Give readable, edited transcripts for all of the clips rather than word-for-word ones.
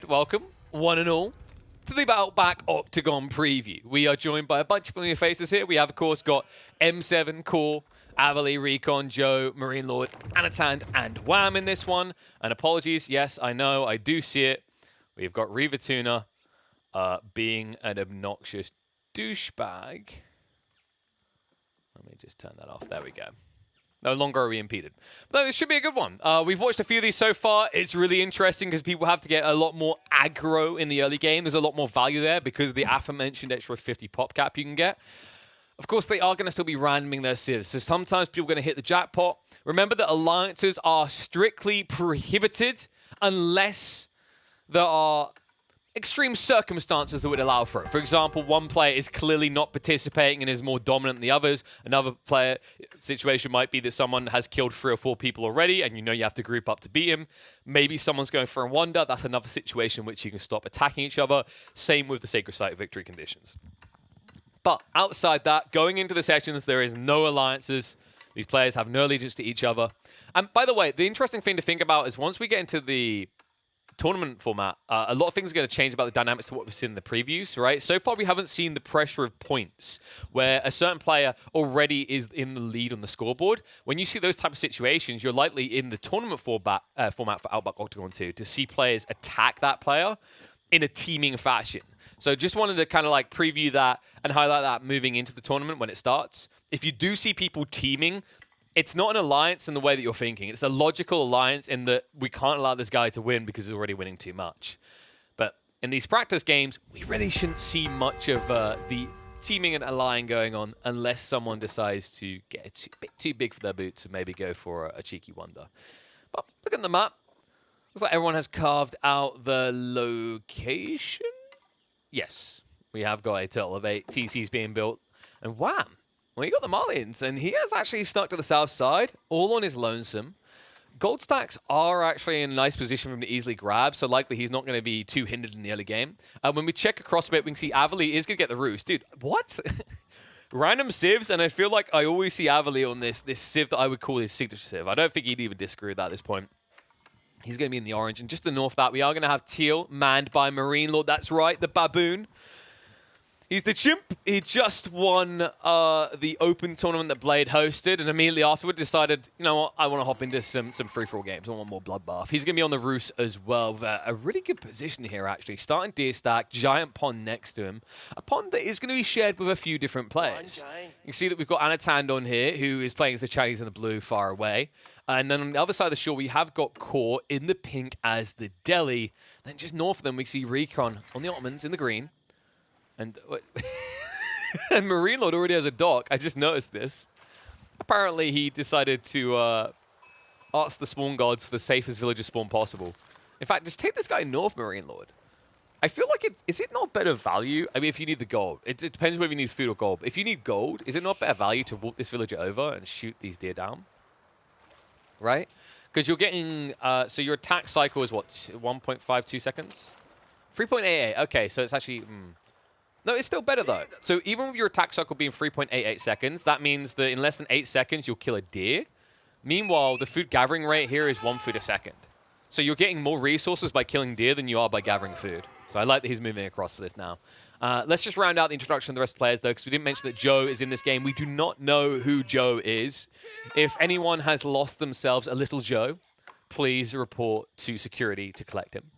welcome, one and all, to the Outback Octagon preview. We are joined by a bunch of familiar faces here. We have, of course, got M7, Core, Avali, Recon, Joe, Marine Lord, Anatand, and Wham in this one. And apologies, yes, I know, I do see it. We've got Reaver Tuna being an obnoxious douchebag. Let me just turn that off. There we go. No longer are we impeded. But this should be a good one. We've watched a few of these so far. It's really interesting because people have to get a lot more aggro in the early game. There's a lot more value there because of the aforementioned extra 50 pop cap you can get. Of course, they are going to still be randoming their civs. So sometimes people are going to hit the jackpot. Remember that alliances are strictly prohibited unless there are extreme circumstances that would allow for it. For example, one player is clearly not participating and is more dominant than the others. Another player situation might be that someone has killed 3 or 4 people already and you know you have to group up to beat him. Maybe someone's going for a wonder. That's another situation in which you can stop attacking each other. Same with the Sacred Site victory conditions. But outside that, going into the sessions, there is no alliances. These players have no allegiance to each other. And by the way, the interesting thing to think about is once we get into the tournament format, a lot of things are going to change about the dynamics to what we've seen in the previews, right? So far, we haven't seen the pressure of points where a certain player already is in the lead on the scoreboard. When you see those type of situations, you're likely in the tournament format for Outback Octagon 2 to see players attack that player in a teaming fashion. So just wanted to kind of like preview that and highlight that moving into the tournament when it starts. If you do see people teaming, it's not an alliance in the way that you're thinking. It's a logical alliance in that we can't allow this guy to win because he's already winning too much. But in these practice games, we really shouldn't see much of the teaming and allying going on unless someone decides to get a bit too big for their boots and maybe go for a cheeky wonder. But look at the map. Looks like everyone has carved out the location. Yes, we have got a total of 8 TCs being built. And wham! Well, you got the Marlians, and he has actually snuck to the south side, all on his lonesome. Gold stacks are actually in a nice position for him to easily grab, so likely he's not going to be too hindered in the early game. When we check across a bit, we can see Avali is going to get the roost. Dude, what? Random civs, and I feel like I always see Avali on this civ that I would call his signature civ. I don't think he'd even disagree with that at this point. He's going to be in the orange, and just to the north of that, we are going to have Teal, manned by Marine Lord. That's right, the baboon. He's the chimp. He just won the open tournament that Blade hosted, and immediately afterward decided, you know what, I want to hop into some free-for-all games. I want more bloodbath. He's going to be on the roost as well. With a really good position here, actually. Starting deer stack, giant pond next to him. A pond that is going to be shared with a few different players. You can see that we've got Anatand on here, who is playing as the Chinese in the blue far away. And then on the other side of the shore, we have got Core in the pink as the Delhi. Then just north of them, we see Recon on the Ottomans in the green. And, and Marine Lord already has a dock. I just noticed this. Apparently, he decided to ask the spawn gods for the safest villager spawn possible. In fact, just take this guy north, Marine Lord. I feel like is it not better value? I mean, if you need the gold. It depends whether you need food or gold. If you need gold, is it not better value to walk this villager over and shoot these deer down? Right? Because you're getting... so your attack cycle is what? 1.52 seconds? 3.88. Okay, so it's actually... No, it's still better, though. So even with your attack cycle being 3.88 seconds, that means that in less than 8 seconds, you'll kill a deer. Meanwhile, the food gathering rate here is 1 food a second. So you're getting more resources by killing deer than you are by gathering food. So I like that he's moving across for this now. Let's just round out the introduction of the rest of the players, though, because we didn't mention that Joe is in this game. We do not know who Joe is. If anyone has lost themselves a little Joe, please report to security to collect him.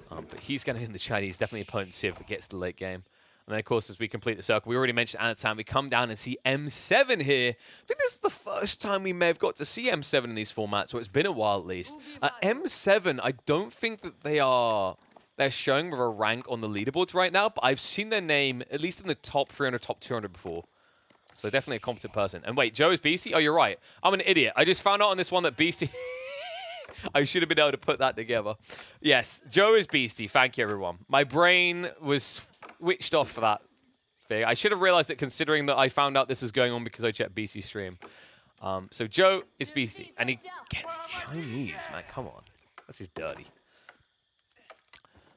But he's going to hit the Chinese, definitely opponent civ that gets to the late game. And then, of course, as we complete the circle, we already mentioned Anatan. We come down and see M7 here. I think this is the first time we may have got to see M7 in these formats, so it's been a while at least. M7, I don't think that they're showing with a rank on the leaderboards right now, but I've seen their name at least in the top 300, top 200 before. So definitely a competent person. And wait, Joe is BC? Oh, you're right. I'm an idiot. I just found out on this one that BC... I should have been able to put that together. Yes, Joe is BC. Thank you, everyone. My brain was... switched off for that thing. I should have realized it considering that I found out this was going on because I checked BC stream. So Joe is BC, and he gets Chinese, man. Come on. That's just dirty.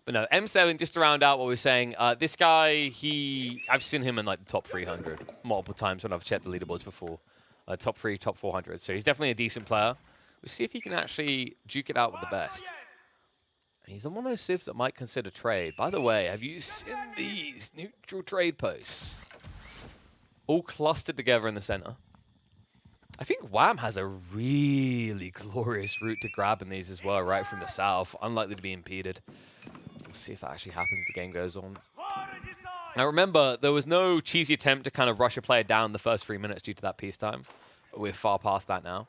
But no, M7, just to round out what we're saying, this guy, I've seen him in like the top 300 multiple times when I've checked the leaderboards before. Top 3, top 400. So he's definitely a decent player. We'll see if he can actually duke it out with the best. He's on one of those civs that might consider trade. By the way, have you seen these neutral trade posts? All clustered together in the center. I think Wham has a really glorious route to grabbing these as well, right from the south. Unlikely to be impeded. We'll see if that actually happens as the game goes on. Now remember, there was no cheesy attempt to kind of rush a player down the first 3 minutes due to that peacetime. We're far past that now.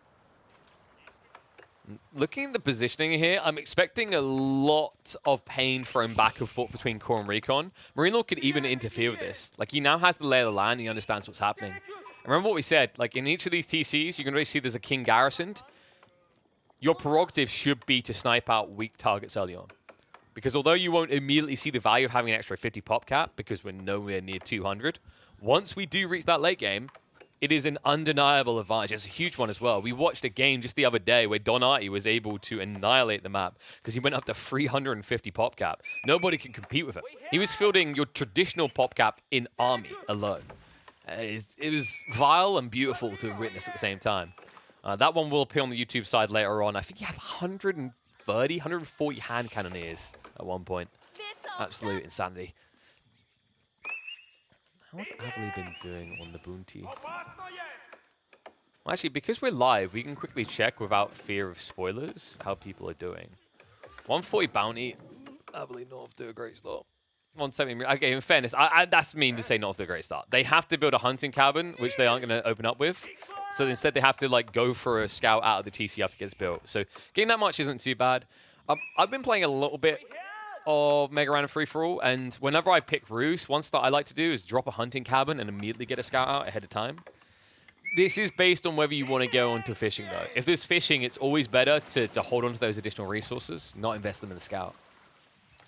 Looking at the positioning here, I'm expecting a lot of pain thrown back and forth between Core and Recon. Marino could even interfere with this. Like, he now has the lay of the land, he understands what's happening. And remember what we said, like, in each of these TCs, you can really see there's a king garrisoned. Your prerogative should be to snipe out weak targets early on. Because although you won't immediately see the value of having an extra 50 pop cap, because we're nowhere near 200, once we do reach that late game, it is an undeniable advantage. It's a huge one as well. We watched a game just the other day where Don Artie was able to annihilate the map because he went up to 350 pop cap. Nobody can compete with him. He was fielding your traditional pop cap in Army alone. It was vile and beautiful to witness at the same time. That one will appear on the YouTube side later on. I think he had 130, 140 hand cannoneers at one point. Absolute insanity. How's Avali been doing on the bounty? Well, actually, because we're live, we can quickly check without fear of spoilers how people are doing. 140 bounty. Avali not off to a great start. 170. Okay, in fairness, that's mean to say not off to a great start. They have to build a hunting cabin, which they aren't going to open up with. So instead, they have to like go for a scout out of the TC after it gets built. So getting that much isn't too bad. I've been playing a little bit of Mega Random Free-For-All, and whenever I pick Roost, one start I like to do is drop a hunting cabin and immediately get a scout out ahead of time. This is based on whether you want to go into fishing, though. If there's fishing, it's always better to hold on to those additional resources, not invest them in the scout.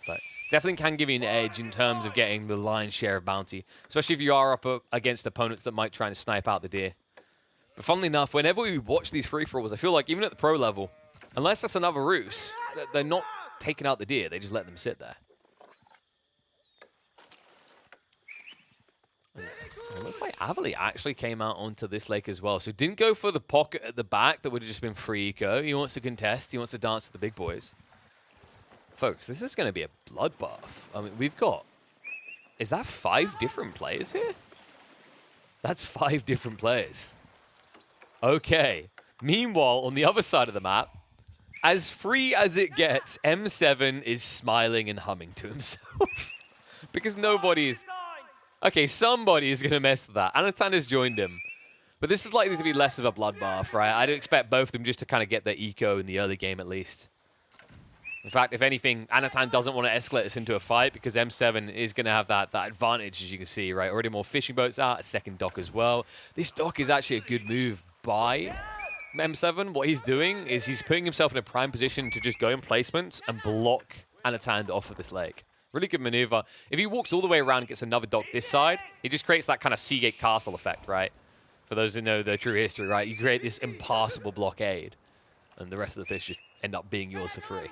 But definitely can give you an edge in terms of getting the lion's share of bounty, especially if you are up against opponents that might try and snipe out the deer. But funnily enough, whenever we watch these free-for-alls, I feel like even at the pro level, unless that's another Roost, they're not taking out the deer. They just let them sit there. It looks like Avali actually came out onto this lake as well. So didn't go for the pocket at the back that would have just been free eco. He wants to contest. He wants to dance to the big boys. Folks, this is going to be a bloodbath. I mean, we've got... Is that 5 different players here? That's 5 different players. Okay. Meanwhile, on the other side of the map, as free as it gets, M7 is smiling and humming to himself. Because nobody is... Okay, somebody is going to mess with that. Anatan has joined him. But this is likely to be less of a bloodbath, right? I'd expect both of them just to kind of get their eco in the early game at least. In fact, if anything, Anatan doesn't want to escalate this into a fight because M7 is going to have that advantage, as you can see, right? Already more fishing boats out, a second dock as well. This dock is actually a good move by M7. What he's doing is he's putting himself in a prime position to just go in placement and block Anatan off of this lake. Really good maneuver. If he walks all the way around and gets another dock this side, he just creates that kind of Seagate Castle effect, right? For those who know the true history, right? You create this impassable blockade, and the rest of the fish just end up being yours for free.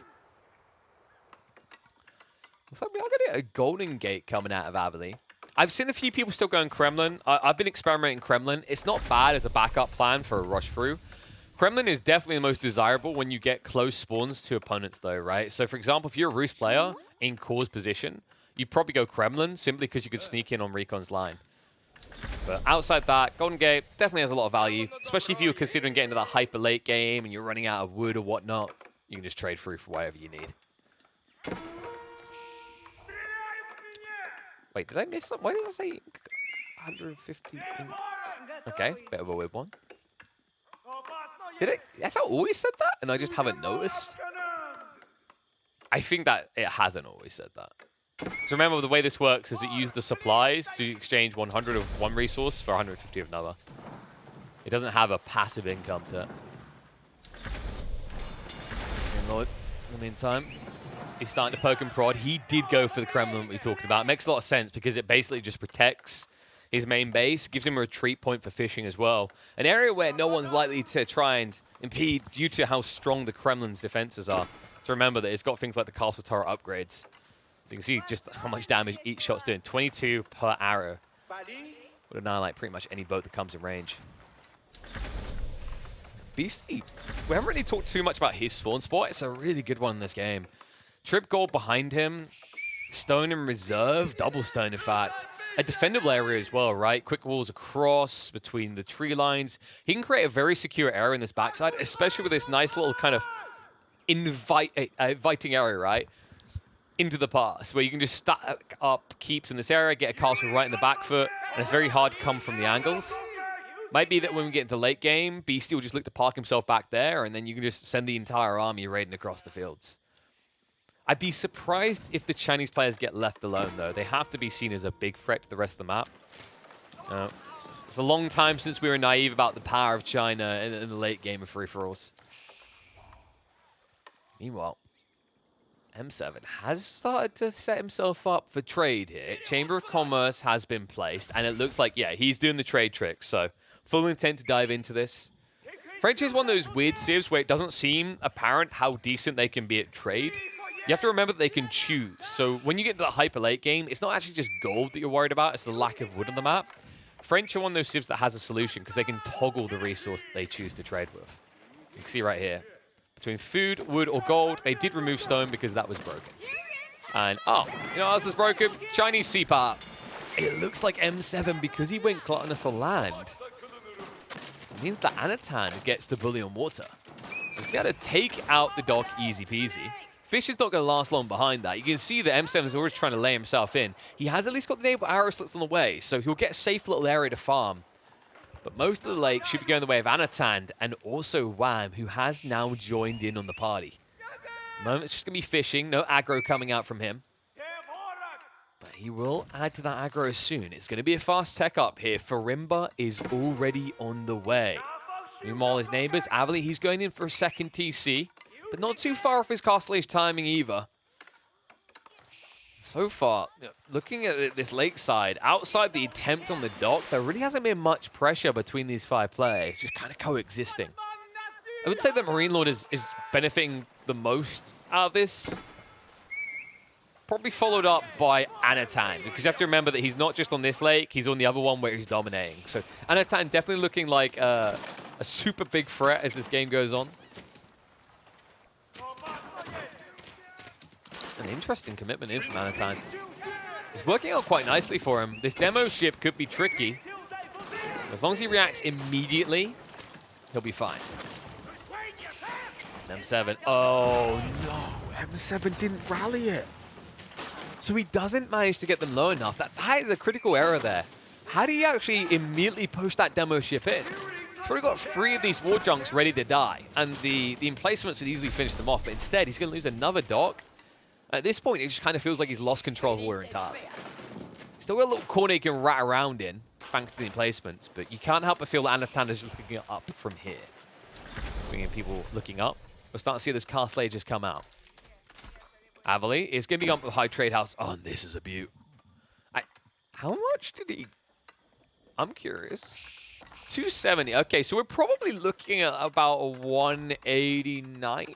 Looks like we are going to get a Golden Gate coming out of Avali. I've seen a few people still going Kremlin. I've been experimenting Kremlin. It's not bad as a backup plan for a rush through. Kremlin is definitely the most desirable when you get close spawns to opponents, though, right? So, for example, if you're a Roost player in Core's position, you'd probably go Kremlin simply because you could sneak in on Recon's line. But outside that, Golden Gate definitely has a lot of value, especially if you're considering getting to the hyper late game and you're running out of wood or whatnot. You can just trade through for whatever you need. Wait, did I miss something? Why does it say 150? Okay, bit of a weird one. Did it? Has it always said that? And I just haven't noticed? I think that it hasn't always said that. So remember, the way this works is it uses the supplies to exchange 100 of one resource for 150 of another. It doesn't have a passive income to it. In the meantime, he's starting to poke and prod. He did go for the Kremlin we're talking about. It makes a lot of sense because it basically just protects his main base, gives him a retreat point for fishing as well. An area where no one's likely to try and impede due to how strong the Kremlin's defenses are. So remember that it's got things like the castle turret upgrades. So you can see just how much damage each shot's doing. 22 per arrow. Would annihilate pretty much any boat that comes in range. Beastie, we haven't really talked too much about his spawn spot. It's a really good one in this game. Trip gold behind him. Stone in reserve. Double stone, in fact. A defendable area as well, right? Quick walls across between the tree lines. He can create a very secure area in this backside, especially with this nice little kind of inviting area, right? Into the pass, where you can just stack up keeps in this area, get a castle right in the back foot, and it's very hard to come from the angles. Might be that when we get into late game, Beastie will just look to park himself back there, and then you can just send the entire army raiding across the fields. I'd be surprised if the Chinese players get left alone, though. They have to be seen as a big threat to the rest of the map. It's a long time since we were naive about the power of China in the late game of free-for-alls. Meanwhile, M7 has started to set himself up for trade here. Chamber of Commerce has been placed, and it looks like, yeah, he's doing the trade trick, so full intent to dive into this. French is one of those weird civs where it doesn't seem apparent how decent they can be at trade. You have to remember that they can choose. So when you get to the hyper late game, it's not actually just gold that you're worried about, it's the lack of wood on the map. French are one of those civs that has a solution because they can toggle the resource that they choose to trade with. You can see right here. Between food, wood, or gold, they did remove stone because that was broken. And, oh, you know what else is broken? Chinese sea power. It looks like M7, because he went gluttonous on land, it means that Anatan gets to bully on water. So he's got to take out the dock easy peasy. Fish is not going to last long behind that. You can see that M7 is always trying to lay himself in. He has at least got the naval arrow slits on the way, so he'll get a safe little area to farm. But most of the lake should be going the way of Anatan and also Wham, who has now joined in on the party. At the moment, it's just going to be fishing. No aggro coming out from him. But he will add to that aggro soon. It's going to be a fast tech up here. Farimba is already on the way. Meanwhile, his neighbors, Avali, he's going in for a second TC. But not too far off his castle age timing either. So far, looking at this lakeside, outside the attempt on the dock, there really hasn't been much pressure between these 5 players, just kind of coexisting. I would say that Marine Lord is benefiting the most out of this. Probably followed up by Anatan, because you have to remember that he's not just on this lake, he's on the other one where he's dominating. So Anatan definitely looking like a super big threat as this game goes on. An interesting commitment in from Anatan. It's working out quite nicely for him. This demo ship could be tricky. As long as he reacts immediately, he'll be fine. M7. Oh, no. M7 didn't rally it. So he doesn't manage to get them low enough. That is a critical error there. How do you actually immediately push that demo ship in? He's already got 3 of these war junks ready to die. And the emplacements would easily finish them off. But instead, he's going to lose another dock. At this point, it just kind of feels like he's lost control of war entirely. Still got a little corner he can rat around in, thanks to the emplacements, but you can't help but feel that Anatan is just looking up from here. Speaking of people looking up, we're starting to see those castle ages come out. Avali is going to be up with High Trade House. Oh, and this is a beaut. How much did he... I'm curious. 270. Okay, so we're probably looking at about a 189.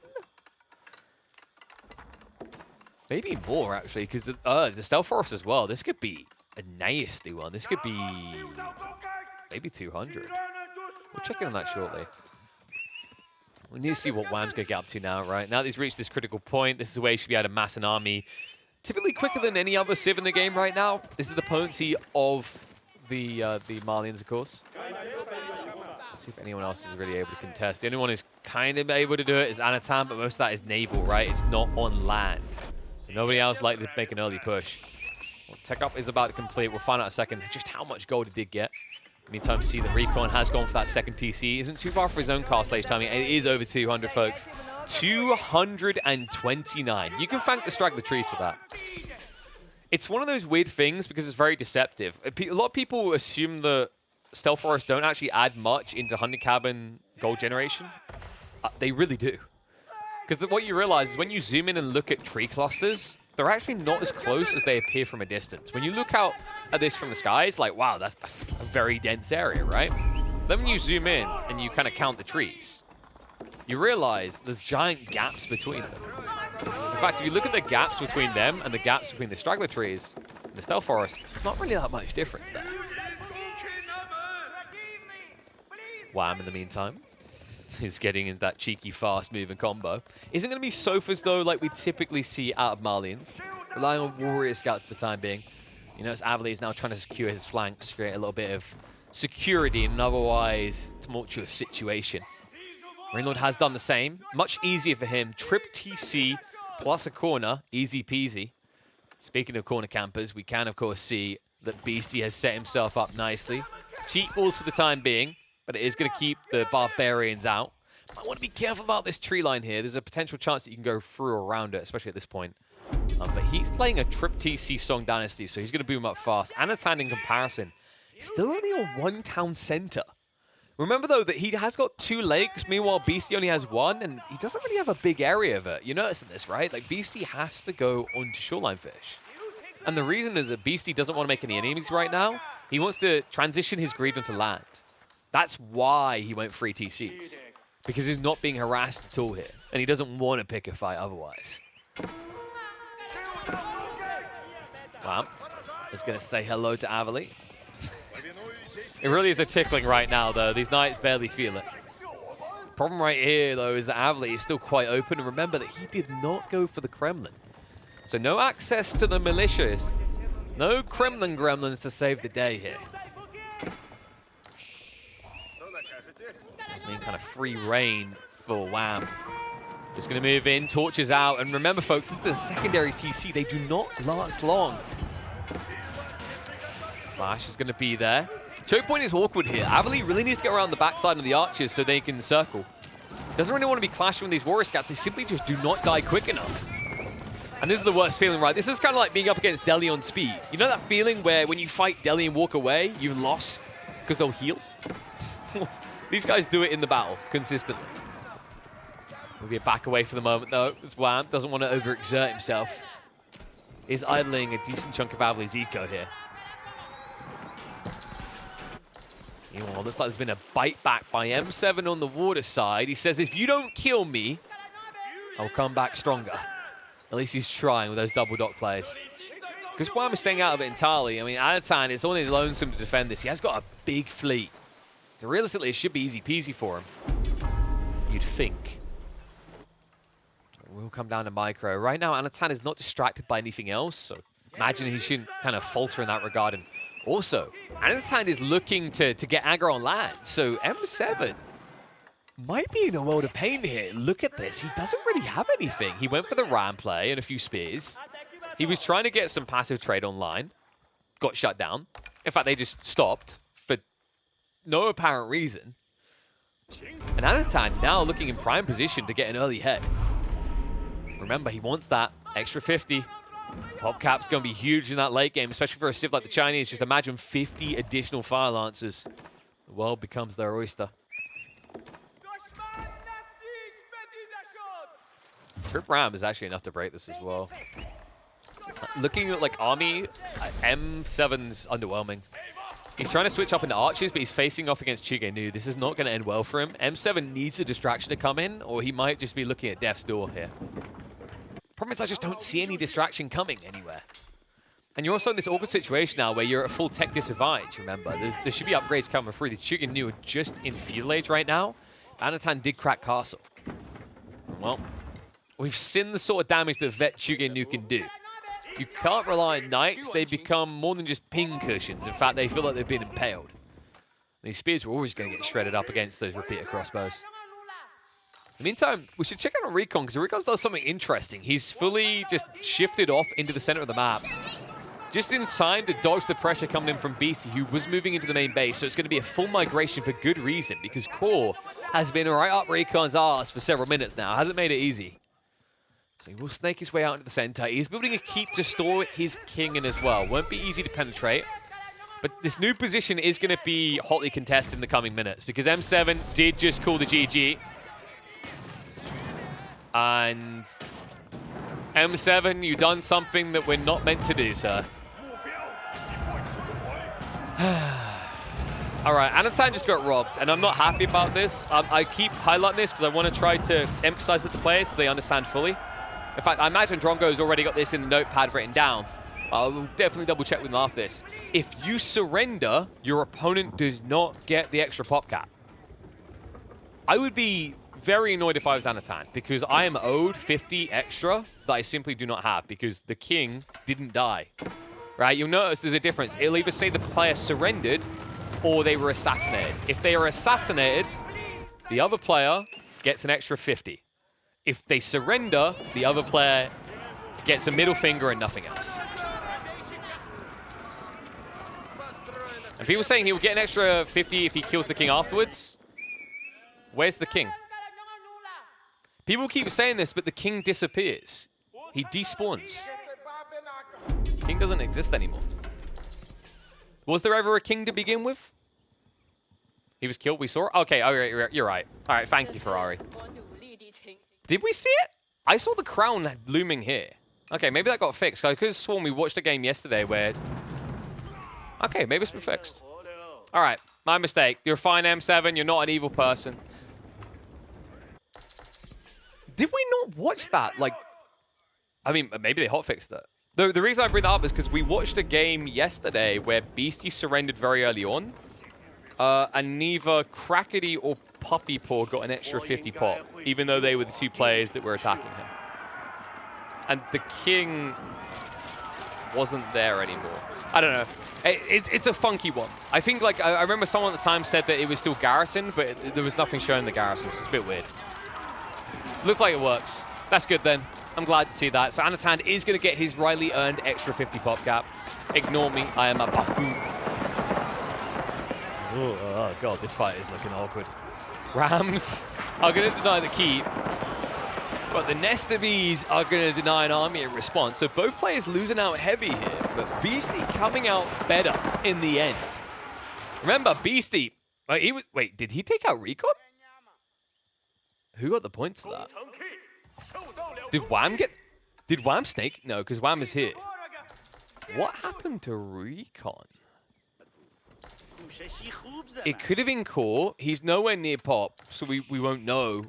Maybe more, actually, because the Stealth Forest as well. This could be a nasty one. This could be maybe 200. We'll check in on that shortly. We need to see what Wham's going to get up to now, right? Now that he's reached this critical point, this is where he should be able to mass an army. Typically quicker than any other civ in the game right now. This is the potency of the Malians, of course. Let's see if anyone else is really able to contest. The only one who's kind of able to do it is Anatan, but most of that is naval, right? It's not on land. So nobody else likely to make an early push. Well, tech up is about to complete. We'll find out in a second just how much gold he did get. In the meantime, see that Recon has gone for that second TC. Isn't too far for his own castle age timing. It is over 200, folks. 229. You can thank the Straggler Trees for that. It's one of those weird things because it's very deceptive. A lot of people assume that Stealth Forests don't actually add much into Hunting Cabin gold generation. They really do. Because what you realize is when you zoom in and look at tree clusters, they're actually not as close as they appear from a distance. When you look out at this from the sky, it's like, wow, that's a very dense area, right? Then when you zoom in and you kind of count the trees, you realize there's giant gaps between them. In fact, if you look at the gaps between them and the gaps between the straggler trees and the Stealth Forest, there's not really that much difference there. Wham in the meantime. is getting into that cheeky, fast-moving combo. Isn't going to be Sofas, though, like we typically see out of Marlian. Relying on Warrior Scouts for the time being. You notice Avali is now trying to secure his flanks, create a little bit of security in an otherwise tumultuous situation. Rainlord has done the same. Much easier for him. Trip TC plus a corner. Easy peasy. Speaking of corner campers, we can, of course, see that Beastie has set himself up nicely. Cheat balls for the time being, but it is going to keep the Barbarians out. I want to be careful about this tree line here. There's a potential chance that you can go through or around it, especially at this point. But he's playing a Trip TC Song Dynasty, so he's going to boom up fast. Anatan, in comparison, still only a one-town center. Remember, though, that he has got 2 lakes. Meanwhile, Beastie only has 1, and he doesn't really have a big area of it. You're noticing this, right? Like, Beastie has to go onto shoreline fish. And the reason is that Beastie doesn't want to make any enemies right now. He wants to transition his greed onto land. That's why he went free TCs. Because he's not being harassed at all here. And he doesn't want to pick a fight otherwise. Wow. He's going to say hello to Avali. It really is a tickling right now, though. These Knights barely feel it. Problem right here, though, is that Avali is still quite open. And remember that he did not go for the Kremlin. So no access to the militias. No Kremlin gremlins to save the day here. Does mean kind of free reign for Wham. Just going to move in, torches out. And remember, folks, this is a secondary TC. They do not last long. Flash is going to be there. Choke point is awkward here. Avali really needs to get around the backside of the archers so they can circle. Doesn't really want to be clashing with these Warrior Scouts. They simply just do not die quick enough. And this is the worst feeling, right? This is kind of like being up against Deli on speed. You know that feeling where when you fight Deli and walk away, you've lost because they'll heal? These guys do it in the battle consistently. We'll be back away for the moment, though, as Wham doesn't want to overexert himself. Is idling a decent chunk of Avali's eco here. Meanwhile, looks like there's been a bite back by M7 on the water side. He says, if you don't kill me, I'll come back stronger. At least he's trying with those double dock plays. Because Wham is staying out of it entirely. I mean, Anatan is only lonesome to defend this. He has got a big fleet. So realistically, it should be easy peasy for him. You'd think. We'll come down to micro. Right now, Anatan is not distracted by anything else. So imagine he shouldn't kind of falter in that regard. And also, Anatan is looking to get aggro on land. So M7 might be in a world of pain here. Look at this. He doesn't really have anything. He went for the ram play and a few spears. He was trying to get some passive trade online. Got shut down. In fact, they just stopped for no apparent reason. And Anatan now looking in prime position to get an early head. Remember, he wants that extra 50. Pop cap's going to be huge in that late game, especially for a civ like the Chinese. Just imagine 50 additional fire lancers. The world becomes their oyster. Trip Ram is actually enough to break this as well. Looking at like army, M7's underwhelming. He's trying to switch up into archers, but he's facing off against Chugenu. This is not going to end well for him. M7 needs a distraction to come in, or he might just be looking at death's door here. Problem is I just don't see any distraction coming anywhere. And you're also in this awkward situation now where you're at a full tech disadvantage, remember. There should be upgrades coming through. The Chugenu are just in feudal age right now. Anatan did crack castle. Well, we've seen the sort of damage that Vet Chugenu can do. You can't rely on knights. They become more than just ping cushions. In fact, they feel like they've been impaled. These spears were always going to get shredded up against those repeater crossbows. In the meantime, we should check out on Recon, because Recon does something interesting. He's fully just shifted off into the center of the map. Just in time to dodge the pressure coming in from Beastie, who was moving into the main base. So it's going to be a full migration for good reason, because Core has been right up Recon's arse for several minutes now. Hasn't made it easy. So he will snake his way out into the center. He's building a keep to store his king in as well. Won't be easy to penetrate. But this new position is going to be hotly contested in the coming minutes, because M7 did just call the GG. And M7, you've done something that we're not meant to do, sir. All right, Anatan just got robbed, and I'm not happy about this. I keep highlighting this because I want to try to emphasize it to players so they understand fully. In fact, I imagine Drongo's already got this in the notepad written down. I will definitely double check with him after this. If you surrender, your opponent does not get the extra pop cap. I would be very annoyed if I was Anatan, because I am owed 50 extra that I simply do not have, because the king didn't die. Right? You'll notice there's a difference. It'll either say the player surrendered or they were assassinated. If they are assassinated, the other player gets an extra 50. If they surrender, the other player gets a middle finger and nothing else. And people saying he will get an extra 50 if he kills the king afterwards. Where's the king? People keep saying this, but the king disappears. He despawns. King doesn't exist anymore. Was there ever a king to begin with? He was killed, we saw it? Okay, you're right. All right, thank you, Ferrari. Did we see it? I saw the crown looming here. Okay, maybe that got fixed. I could have sworn we watched a game yesterday where... Okay, maybe it's been fixed. All right, my mistake. You're fine, M7. You're not an evil person. Did we not watch that? Like, I mean, maybe they hotfixed it. The reason I bring that up is because we watched a game yesterday where Beastie surrendered very early on. And neither Crackety or Puppy Paw got an extra 50 pop, even though they were the two players that were attacking him. And the king wasn't there anymore. I don't know. It's a funky one. I think, like, I remember someone at the time said that it was still Garrison, but there was nothing showing the Garrison. So it's a bit weird. Looks like it works. That's good then. I'm glad to see that. So Anatan is going to get his rightly earned extra 50 pop cap. Ignore me. I am a buffoon. Oh, God, this fight is looking awkward. Rams are going to deny the keep, but the Nest of Bees are going to deny an army in response. So both players losing out heavy here, but Beastie coming out better in the end. Remember, Beastie, wait, did he take out Recon? Who got the points for that? Did Wham snake? No, because Wham is here. What happened to Recon? It could have been Core. He's nowhere near Pop, so we won't know.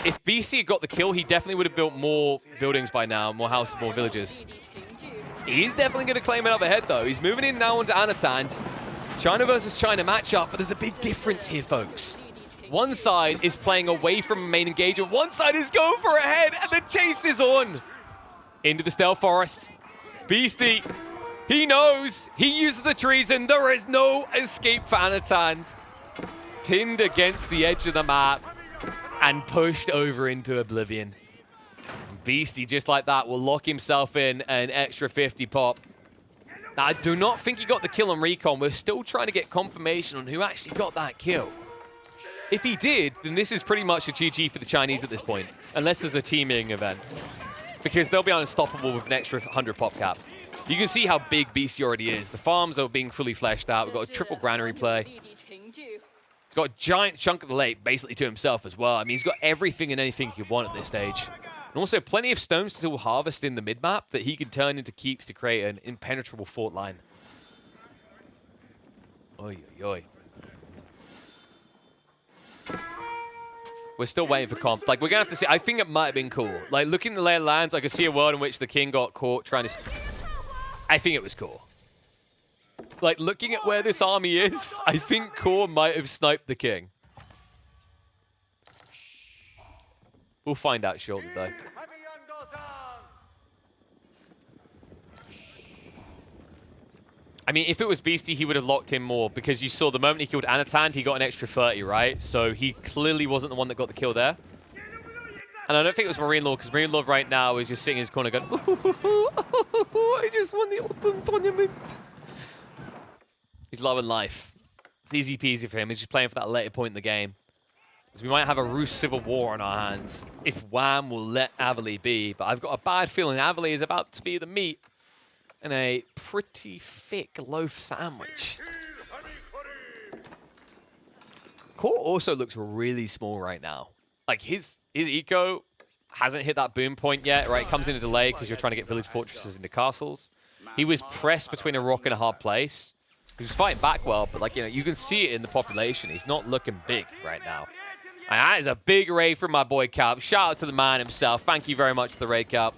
If BC had got the kill, he definitely would have built more buildings by now, more houses, more villages. He's definitely going to claim it up ahead, though. He's moving in now onto Anatan's. China versus China matchup, but there's a big difference here, folks. One side is playing away from main engagement. One side is going for a head, and the chase is on. Into the Stealth Forest. Beastie, he knows. He uses the treason. There is no escape for Anatan. Pinned against the edge of the map and pushed over into oblivion. Beastie, just like that, will lock himself in an extra 50 pop. Now, I do not think he got the kill on Recon. We're still trying to get confirmation on who actually got that kill. If he did, then this is pretty much a GG for the Chinese at this point, unless there's a teaming event, because they'll be unstoppable with an extra 100 pop cap. You can see how big Beastie already is. The farms are being fully fleshed out. We've got a triple granary play. He's got a giant chunk of the lake basically to himself as well. I mean, he's got everything and anything he could want at this stage. And also plenty of stones to still harvest in the mid-map that he can turn into keeps to create an impenetrable fort line. Oi, oi, oi. We're still waiting for comp. Like, we're going to have to see. I think it might have been cool. Like, looking at the lay of lands, I could see a world in which the king got caught trying to... I think it was cool. Like, looking at where this army is, I think Core might have sniped the king. We'll find out shortly, though. I mean, if it was Beastie, he would have locked in more, because you saw the moment he killed Anatan, he got an extra 30, right? So he clearly wasn't the one that got the kill there. And I don't think it was Marine Lord, because Marine Lord right now is just sitting in his corner going, I just won the open tournament. He's loving life. It's easy peasy for him. He's just playing for that later point in the game. So we might have a Rus civil war on our hands if Wham will let Avali be. But I've got a bad feeling Avali is about to be the meat in a pretty thick loaf sandwich. Core also looks really small right now. Like, his eco hasn't hit that boom point yet, right? It comes in a delay because you're trying to get village fortresses into castles. He was pressed between a rock and a hard place. He was fighting back well, but, like, you know, you can see it in the population. He's not looking big right now. And that is a big raid from my boy Cap. Shout out to the man himself. Thank you very much for the raid, Cap.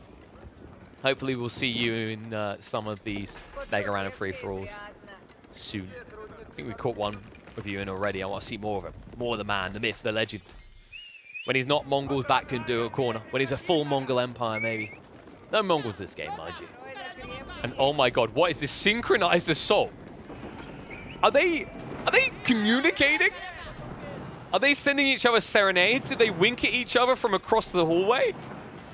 Hopefully we'll see you in some of these Mega Random free-for-alls soon. I think we caught one reviewing already. I want to see more of him. More of the man, the myth, the legend. When he's not Mongols backed into a corner. When he's a full Mongol empire, maybe. No Mongols this game, mind you. And oh my god, what is this synchronized assault? Are they communicating? Are they sending each other serenades? Did they wink at each other from across the hallway?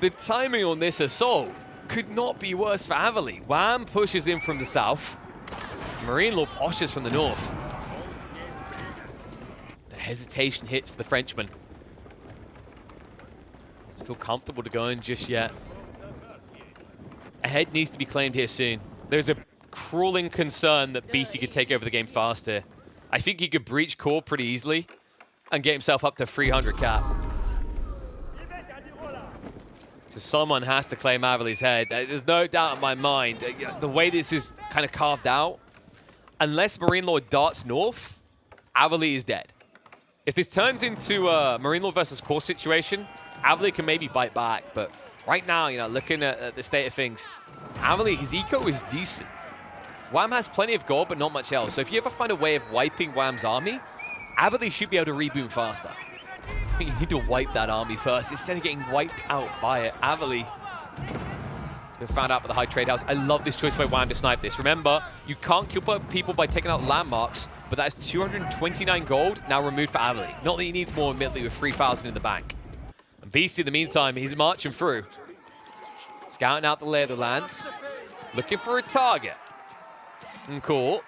The timing on this assault could not be worse for Avali. Wham pushes in from the south. Marine Lord pushes from the north. The hesitation hits for the Frenchman. Doesn't feel comfortable to go in just yet. A head needs to be claimed here soon. There's a crawling concern that BC could take over the game faster. I think he could breach core pretty easily and get himself up to 300 cap. So someone has to claim Avali's head. There's no doubt in my mind. The way this is kind of carved out, unless Marine Lord darts north, Avali is dead. If this turns into a Marine Lord versus core situation, Avali can maybe bite back, but right now, you know, looking at the state of things, Avali, his eco is decent. Wham has plenty of gold, but not much else. So if you ever find a way of wiping Wham's army, Avali should be able to reboot faster. I think you need to wipe that army first instead of getting wiped out by it. Avali has been found out by the high trade house. I love this choice by Wham to snipe this. Remember, you can't kill people by taking out landmarks, but that is 229 gold now removed for Avali. Not that he needs more, admittedly, with 3,000 in the bank. And Beastie, in the meantime, he's marching through. Scouting out the lay of the lands. Looking for a target. And cool.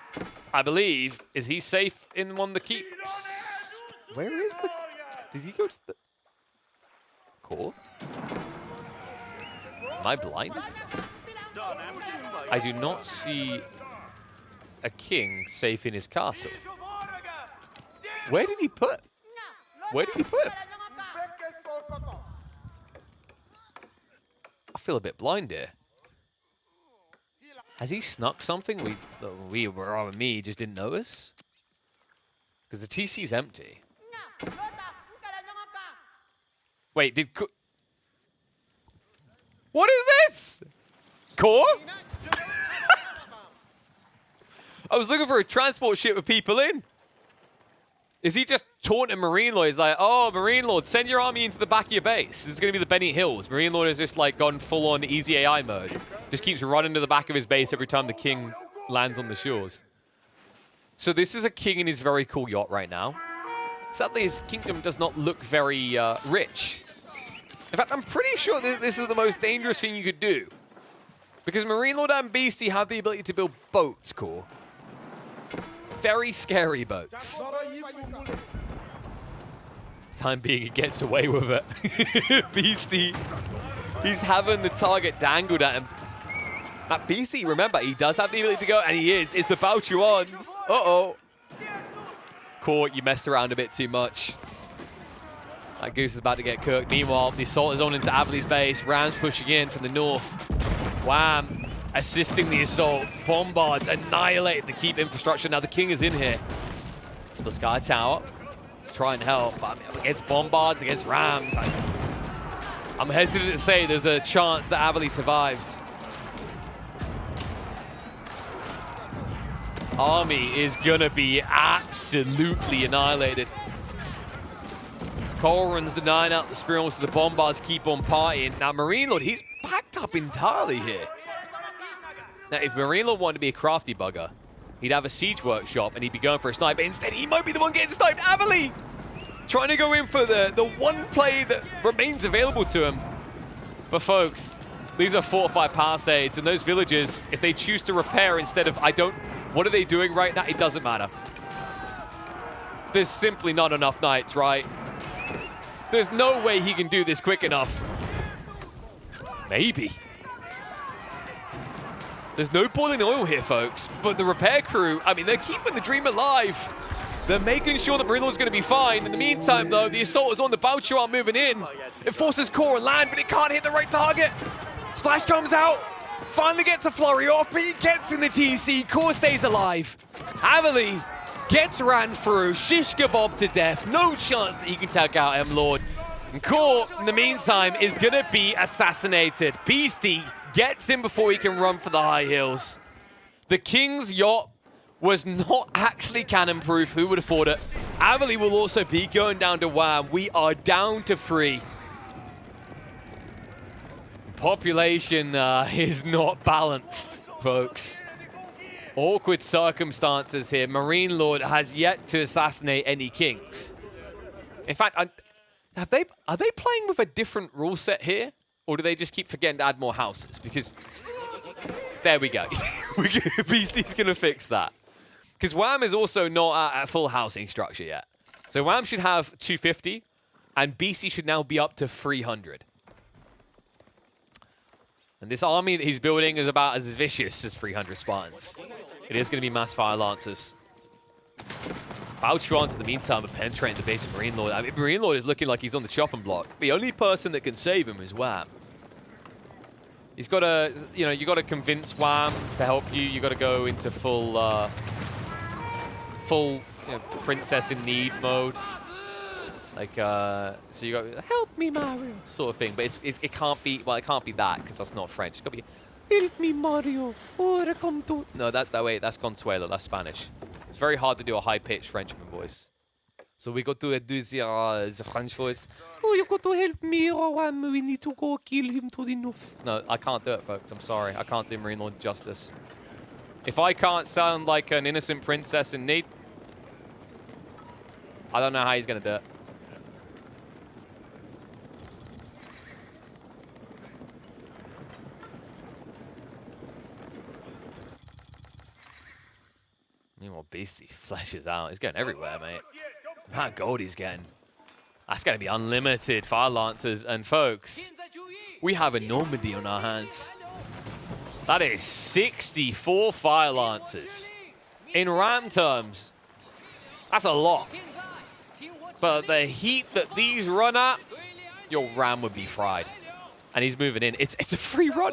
I believe, is he safe in one of the keeps? Where is the... Did he go to the... Cool. Am I blind? I do not see a king safe in his castle. Where did he put? Where did he put him? I feel a bit blind here. Has he snuck something? Me just didn't notice? Because the TC's empty. Wait, what is this? Core? I was looking for a transport ship with people in. Is he just taunting Marine Lord? He's like, oh, Marine Lord, send your army into the back of your base. This is going to be the Benny Hills. Marine Lord has just like gone full on easy AI mode. Just keeps running to the back of his base every time the king lands on the shores. So this is a king in his very cool yacht right now. Sadly, his kingdom does not look very rich. In fact, I'm pretty sure that this is the most dangerous thing you could do. Because Marine Lord and Beastie have the ability to build boats, Core. Very scary boats. Time being, he gets away with it. Beastie, he's having the target dangled at him. That Beastie, remember, he does have the ability to go, and he is. It's the Bouchuans. Uh-oh. Core, you messed around a bit too much. That goose is about to get cooked. Meanwhile, the assault is on into Avali's base. Rams pushing in from the north. Wham. Assisting the assault. Bombards annihilate the keep infrastructure. Now the king is in here. Split Sky Tower. Let's try and help. But against Bombards, against Rams, I'm hesitant to say there's a chance that Avali survives. Army is gonna be absolutely annihilated. Colrun's denying out the Spirals, the Bombards keep on partying. Now Marine Lord, he's backed up entirely here. Now if Marine Lord wanted to be a crafty bugger, he'd have a siege workshop and he'd be going for a snipe, but instead he might be the one getting sniped. Avali trying to go in for the one play that remains available to him. But folks, these are fortified palisades, and those villagers, if they choose to repair instead of what are they doing right now? It doesn't matter. There's simply not enough knights, right? There's no way he can do this quick enough. Maybe. There's no boiling oil here, folks. But the repair crew, I mean, they're keeping the dream alive. They're making sure that Marine Lord's going to be fine. In the meantime, though, the assault is on. The Bouchuan moving in. It forces core and land, but it can't hit the right target. Splash comes out. Finally gets a flurry off, but he gets in the TC. Core stays alive. Avali gets ran through. Shish kebab to death. No chance that he can take out M-Lord. And Core, in the meantime, is going to be assassinated. Beastie gets him before he can run for the high hills. The king's yacht was not actually cannon-proof. Who would have thought it? Avali will also be going down to Wham. We are down to 3. Population is not balanced, folks. Awkward circumstances here. Marine Lord has yet to assassinate any kings. In fact, are they playing with a different rule set here? Or do they just keep forgetting to add more houses? Because there we go. BC's going to fix that. Because Wham is also not at a full housing structure yet. So Wham should have 250, and BC should now be up to 300. And this army that he's building is about as vicious as 300 Spartans. It is going to be mass fire lancers. Bao Chuan, in the meantime, are penetrating the base of Marine Lord. I mean, Marine Lord is looking like he's on the chopping block. The only person that can save him is Wham. He's got to, you got to convince Wham to help you. You got to go into full princess in need mode. Like, so you got help me, Mario, sort of thing. But it can't be, well, it can't be that because that's not French. It's got to be help me, Mario. No, wait, that's Consuelo. That's Spanish. It's very hard to do a high-pitched Frenchman voice. So we got to do the French voice. Oh, you got to help me, Wham. We need to go kill him to the north. No, I can't do it, folks. I'm sorry. I can't do Marine Lord justice. If I can't sound like an innocent princess in need, I don't know how he's going to do it. Meanwhile, Beastie flashes out. He's going everywhere, mate. How gold he's getting. That's going to be unlimited fire lancers. And folks, we have a Normandy on our hands. That is 64 fire lancers. In RAM terms, that's a lot. But the heat that these run at, your RAM would be fried. And he's moving in. It's a free run.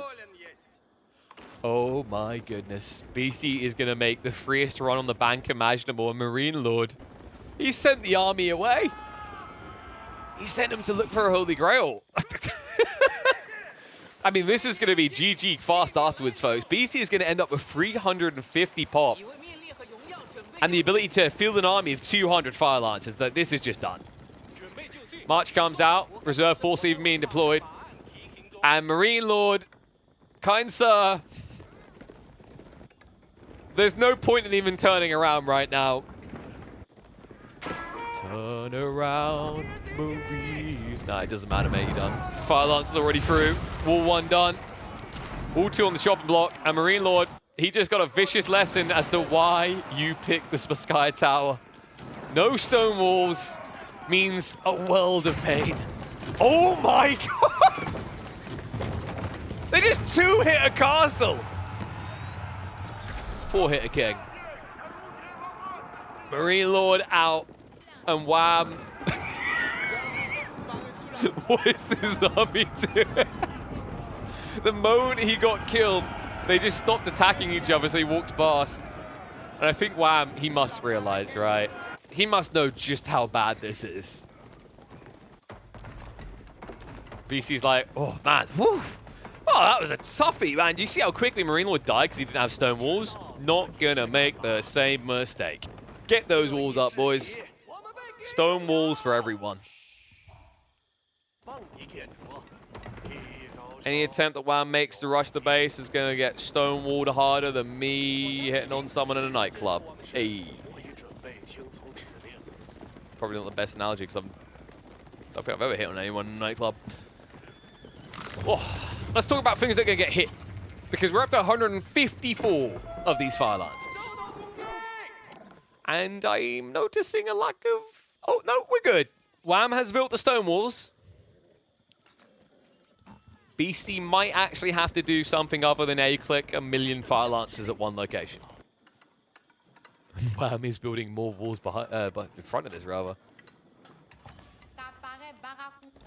Oh my goodness. BC is going to make the freest run on the bank imaginable. And Marine Lord, he sent the army away. He sent him to look for a Holy Grail. I mean, this is going to be GG fast afterwards, folks. BC is going to end up with 350 pop. And the ability to field an army of 200 fire lancers. This is just done. March comes out. Reserve force even being deployed. And Marine Lord, kind sir, there's no point in even turning around right now. Turn around, Marine. Nah, it doesn't matter, mate. You're done. Fire Lance is already through. Wall 1 done. Wall 2 on the chopping block. And Marine Lord, he just got a vicious lesson as to why you picked the Sky Tower. No stone walls means a world of pain. Oh my god! They just 2-hit a castle. 4-hit a king. Marine Lord out. And Wham. What is this army doing? The moment he got killed, they just stopped attacking each other, so he walked past. And I think Wham, he must realize, right? He must know just how bad this is. BC's like, oh man, woo. Oh, that was a toughie, man. Do you see how quickly Marine Lord died because he didn't have stone walls? Not gonna make the same mistake. Get those walls up, boys. Stone walls for everyone. Any attempt that Wham makes to rush the base is going to get stonewalled harder than me hitting on someone in a nightclub. Hey. Probably not the best analogy because I don't think I've ever hit on anyone in a nightclub. Oh, let's talk about things that are going to get hit. Because we're up to 154 of these fire lancers. And I'm noticing a lack of... Oh, no, we're good. Wham has built the stone walls. BC might actually have to do something other than A-click a million fire lancers at one location. Wham is building more walls behind, in front of this, rather.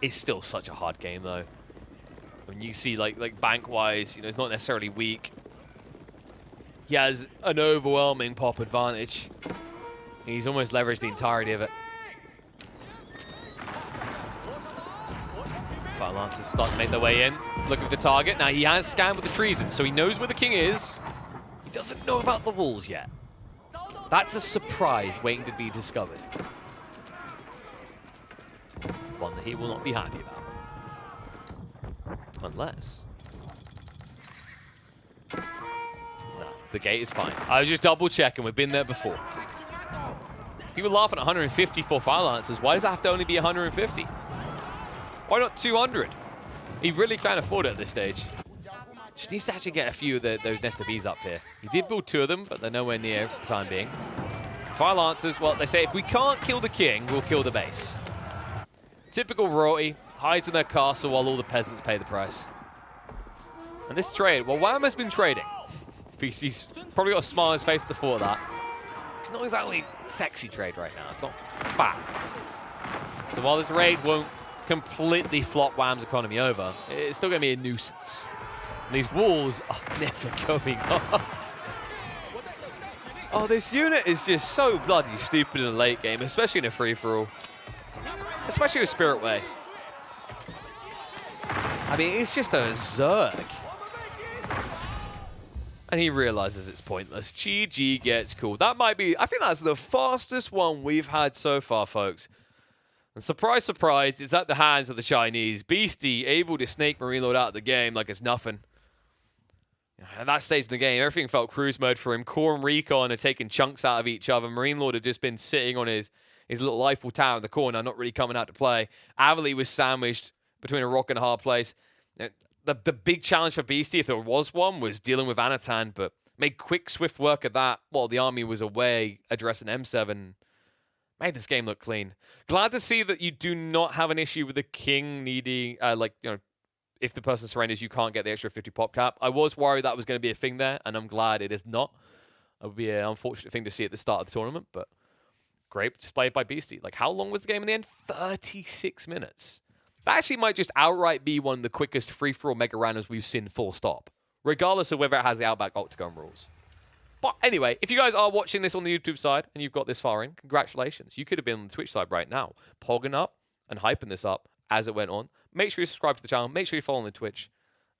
It's still such a hard game, though. When you see, like bank-wise, it's not necessarily weak. He has an overwhelming pop advantage. He's almost leveraged the entirety of it. Fire Lancers start to make their way in. Looking for the target. Now, he has scanned with the treason, so he knows where the king is. He doesn't know about the walls yet. That's a surprise waiting to be discovered. One that he will not be happy about. Unless... No, the gate is fine. I was just double checking. We've been there before. People laughing at 150 for fire lancers. Why does it have to only be 150? Why not 200? He really can't afford it at this stage. Just needs to actually get a few of those Nest of Bees up here. He did build 2 of them, but they're nowhere near for the time being. Fire Lancers, well, they say if we can't kill the king, we'll kill the base. Typical royalty, hides in their castle while all the peasants pay the price. And this trade, well, Wham has been trading. He's probably got a smile on his face at the thought of that. It's not exactly sexy trade right now. It's not bad. So while this raid won't completely flop Wham's economy over, it's still going to be a nuisance. And these walls are never going up. Oh, this unit is just so bloody stupid in the late game, especially in a free-for-all. Especially with Spirit Way. I mean, it's just a zerg. And he realizes it's pointless. GG gets called. That might be, I think that's the fastest one we've had so far, folks. And surprise, surprise, it's at the hands of the Chinese. Beastie able to snake Marine Lord out of the game like it's nothing. At that stage in the game, everything felt cruise mode for him. Core and Recon are taking chunks out of each other. Marine Lord had just been sitting on his little Eiffel Tower in the corner, not really coming out to play. Avali was sandwiched between a rock and a hard place. The big challenge for Beastie, if there was one, was dealing with Anatan, but made quick, swift work of that while the army was away addressing M7. Made this game look clean. Glad to see that you do not have an issue with the king needing, if the person surrenders, you can't get the extra 50 pop cap. I was worried that was going to be a thing there, and I'm glad it is not. It would be an unfortunate thing to see at the start of the tournament, but great display by Beastie. Like, how long was the game in the end? 36 minutes. That actually might just outright be one of the quickest free-for-all mega randoms we've seen full stop, regardless of whether it has the Outback Octagon rules. But anyway, if you guys are watching this on the YouTube side and you've got this far in, congratulations. You could have been on the Twitch side right now, pogging up and hyping this up as it went on. Make sure you subscribe to the channel. Make sure you follow on the Twitch.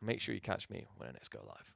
And make sure you catch me when I next go live.